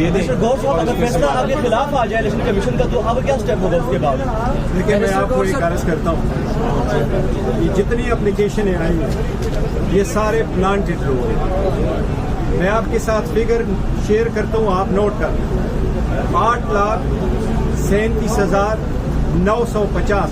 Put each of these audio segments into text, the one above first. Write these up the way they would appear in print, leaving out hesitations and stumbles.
دے دیں. گور صاحب اگر فیصلہ آپ کے خلاف آ جائے الیکشن کمیشن کا تو اب کیا اسٹیپ ہوگا اس کے بعد؟ لیکن میں آپ کو ایک عرض کرتا ہوں، یہ جتنی اپلیکیشنیں آئی ہیں یہ سارے پلانٹڈ لوگ ہیں. میں آپ کے ساتھ فگر شیئر کرتا ہوں، آپ نوٹ کر لیں. 8,37,950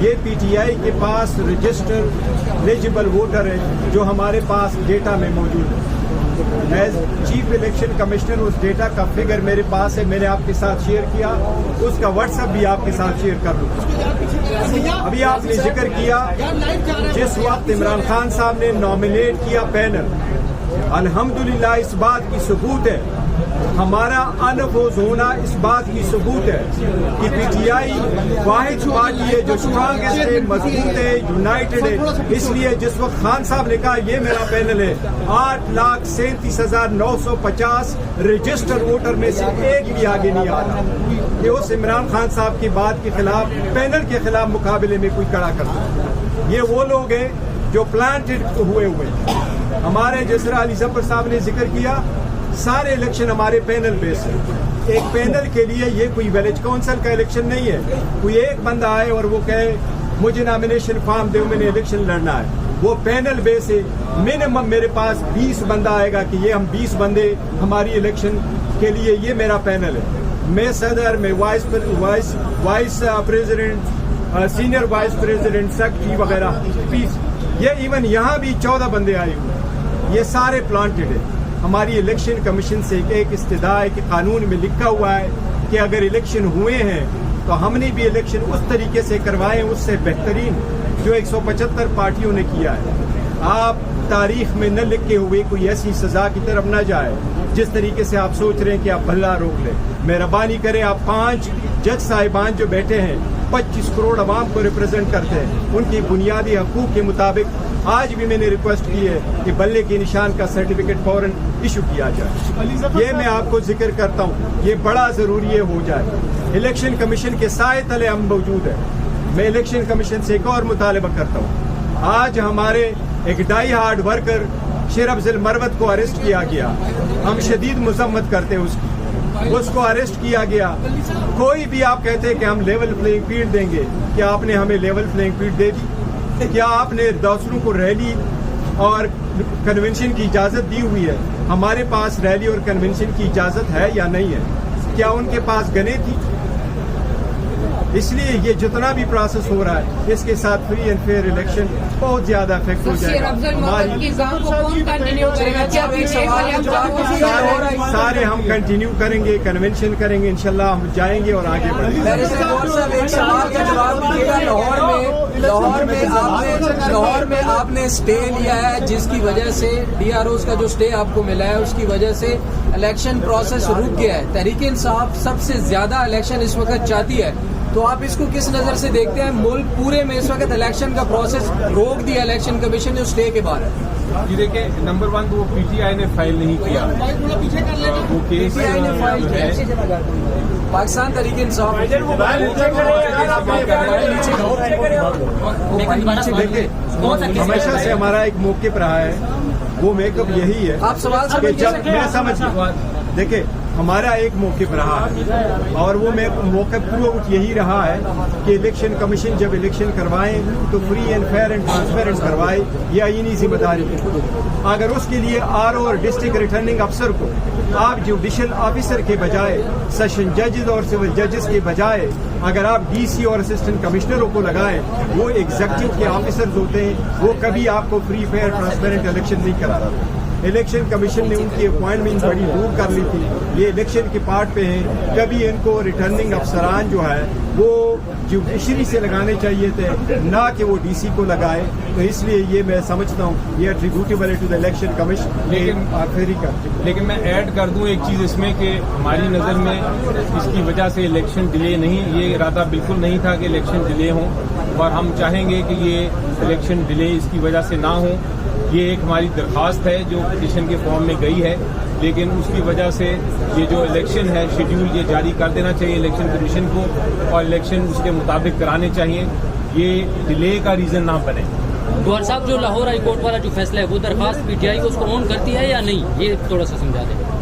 یہ پی ٹی آئی کے پاس رجسٹر ایلیجبل ووٹر ہے جو ہمارے پاس ڈیٹا میں موجود ہے. ایز چیف الیکشن کمشنر اس ڈیٹا کا فگر میرے پاس ہے، میں نے آپ کے ساتھ شیئر کیا، اس کا واٹس ایپ بھی آپ کے ساتھ شیئر کر دوں. ابھی آپ نے ذکر کیا جس وقت عمران خان صاحب نے نامینیٹ کیا پینل، الحمدللہ اس بات کی ثبوت ہے، ہمارا انفوز ہونا اس بات کی ثبوت ہے کہ پی ٹی آئی واحد پارٹی ہے جو اسٹرانگسٹ ہے، مضبوط ہے، یونائٹڈ ہے. اس لیے جس وقت خان صاحب نے کہا یہ میرا پینل ہے، 8,37,950 رجسٹر ووٹر میں سے ایک بھی آگے نہیں آ رہا کہ اس عمران خان صاحب کی بات کے خلاف پینل کے خلاف مقابلے میں کوئی کھڑا کر سکتا. یہ وہ لوگ ہیں جو پلانٹڈ ہوئے ہیں. ہمارے جس طرح علی ظفر صاحب نے ذکر کیا، سارے الیکشن ہمارے پینل بیس ہیں. ایک پینل کے لیے یہ کوئی ولیج کونسل کا الیکشن نہیں ہے، کوئی ایک بندہ آئے اور وہ کہے مجھے نامینیشن فارم دے میں نے الیکشن لڑنا ہے. وہ پینل بیس ہے. منیمم میرے پاس 20 بندہ آئے گا کہ یہ ہم 20 بندے ہماری الیکشن کے لیے یہ میرا پینل ہے. میں صدر، میں vice president, senior vice president, secretary وغیرہ 20. یہ ایون یہاں بھی 14 بندے آئے ہوئے. یہ سارے پلانٹڈ ہیں. ہماری الیکشن کمیشن سے ایک استدعا ہے کہ قانون میں لکھا ہوا ہے کہ اگر الیکشن ہوئے ہیں تو ہم نے بھی الیکشن اس طریقے سے کروائے اس سے بہترین جو 175 پارٹیوں نے کیا ہے. آپ تاریخ میں نہ لکھے ہوئے کوئی ایسی سزا کی طرف نہ جائے جس طریقے سے آپ سوچ رہے ہیں کہ آپ بھلا روک لیں. مہربانی کریں، آپ 5 جج صاحبان جو بیٹھے ہیں 25 کروڑ عوام کو ریپرزینٹ کرتے ہیں، ان کی بنیادی حقوق کے مطابق آج بھی میں نے ریکویسٹ کی ہے کہ بلے کے نشان کا سرٹیفکیٹ فوراً ایشو کیا جائے. یہ میں آپ کو ذکر کرتا ہوں، یہ بڑا ضروری ہے ہو جائے. الیکشن کمیشن کے سائے تلے ہم موجود ہیں. میں الیکشن کمیشن سے ایک اور مطالبہ کرتا ہوں. آج ہمارے ایک ڈائی ہارڈ ورکر شیر افضل مروت کو اریسٹ کیا گیا. ہم شدید مذمت کرتے ہیں اس کو اریسٹ کیا گیا. کوئی بھی آپ کہتے ہیں کہ ہم لیول پلینگ فیلڈ دیں گے، کیا آپ نے ہمیں لیول پلینگ فیلڈ دے دی؟ کیا آپ نے دوسروں کو ریلی اور کنونشن کی اجازت دی ہوئی ہے؟ ہمارے پاس ریلی اور کنونشن کی اجازت ہے یا نہیں ہے؟ کیا ان کے پاس گنیں تھی؟ اس لیے یہ جتنا بھی پروسیس ہو رہا ہے اس کے ساتھ فری اینڈ فیئر الیکشن بہت زیادہ افیکٹ ہو جائے گا. سارے ہم کنٹینیو کریں گے، کنونشن کریں گے، انشاءاللہ ہم جائیں گے اور آگے بڑھیں گے. لاہور میں آپ نے اسٹے لیا ہے جس کی وجہ سے ڈی آر اوز کا جو اسٹے آپ کو ملا ہے اس کی وجہ سے الیکشن پروسیس رک گیا ہے. تحریک انصاف سب سے زیادہ الیکشن اس وقت چاہتی ہے، تو آپ اس کو کس نظر سے دیکھتے ہیں؟ ملک پورے میں اس وقت الیکشن کا پروسیس روک دیا الیکشن کمیشن نے اسٹے کے بعد. جی دیکھیں، نمبر 1 تو وہ پی ٹی آئی نے فائل نہیں کیا، وہ کیس پاکستان تحریک انصاف ہمیشہ سے ہمارا ایک موقف رہا ہے، وہ میک اپ یہی ہے. آپ سوال سے میں سمجھ دیکھیں ہمارا ایک موقف رہا ہے اور وہ موقف پورا یہی رہا ہے کہ الیکشن کمیشن جب الیکشن کروائیں تو free and fair and transparent کروائے. یہ آئینی ذمہ داری ہے. اگر اس کے لیے آر او اور ڈسٹرکٹ ریٹرننگ افسر کو آپ جوڈیشل آفیسر کے بجائے، سیشن ججز اور سول ججز کے بجائے اگر آپ ڈی سی اور اسسٹنٹ کمشنروں کو لگائیں، وہ ایگزیکٹو کے آفیسرز ہوتے ہیں، وہ کبھی آپ کو فری فیئر ٹرانسپیرنٹ الیکشن نہیں کرا رہا تھا. الیکشن کمیشن نے ان کی اپوائنٹمنٹ بڑی دور کر لی تھی. یہ الیکشن کے پارٹ پہ ہیں. کبھی ان کو ریٹرننگ افسران جو ہے وہ جوڈیشری سے لگانے چاہیے تھے، نہ کہ وہ ڈی سی کو لگائے. تو اس لیے یہ میں سمجھتا ہوں یہ attributable to the election commission. لیکن میں ایڈ کر دوں ایک چیز اس میں کہ ہماری نظر میں اس کی وجہ سے الیکشن ڈیلے نہیں، یہ ارادہ بالکل نہیں تھا کہ الیکشن ڈیلے ہوں، اور ہم چاہیں گے کہ یہ الیکشن ڈیلے اس کی وجہ سے نہ ہوں. یہ ایک ہماری درخواست ہے جو پٹیشن کے فارم میں گئی ہے، لیکن اس کی وجہ سے یہ جو الیکشن ہے شیڈیول یہ جاری کر دینا چاہیے الیکشن کمیشن کو، اور الیکشن اس کے مطابق کرانے چاہیے. یہ ڈیلے کا ریزن نہ بنے. گوہر صاحب، جو لاہور ہائی کورٹ والا جو فیصلہ ہے وہ درخواست پی ٹی آئی کو اس کو آن کرتی ہے یا نہیں؟ یہ تھوڑا سا سمجھا دیں.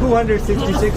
266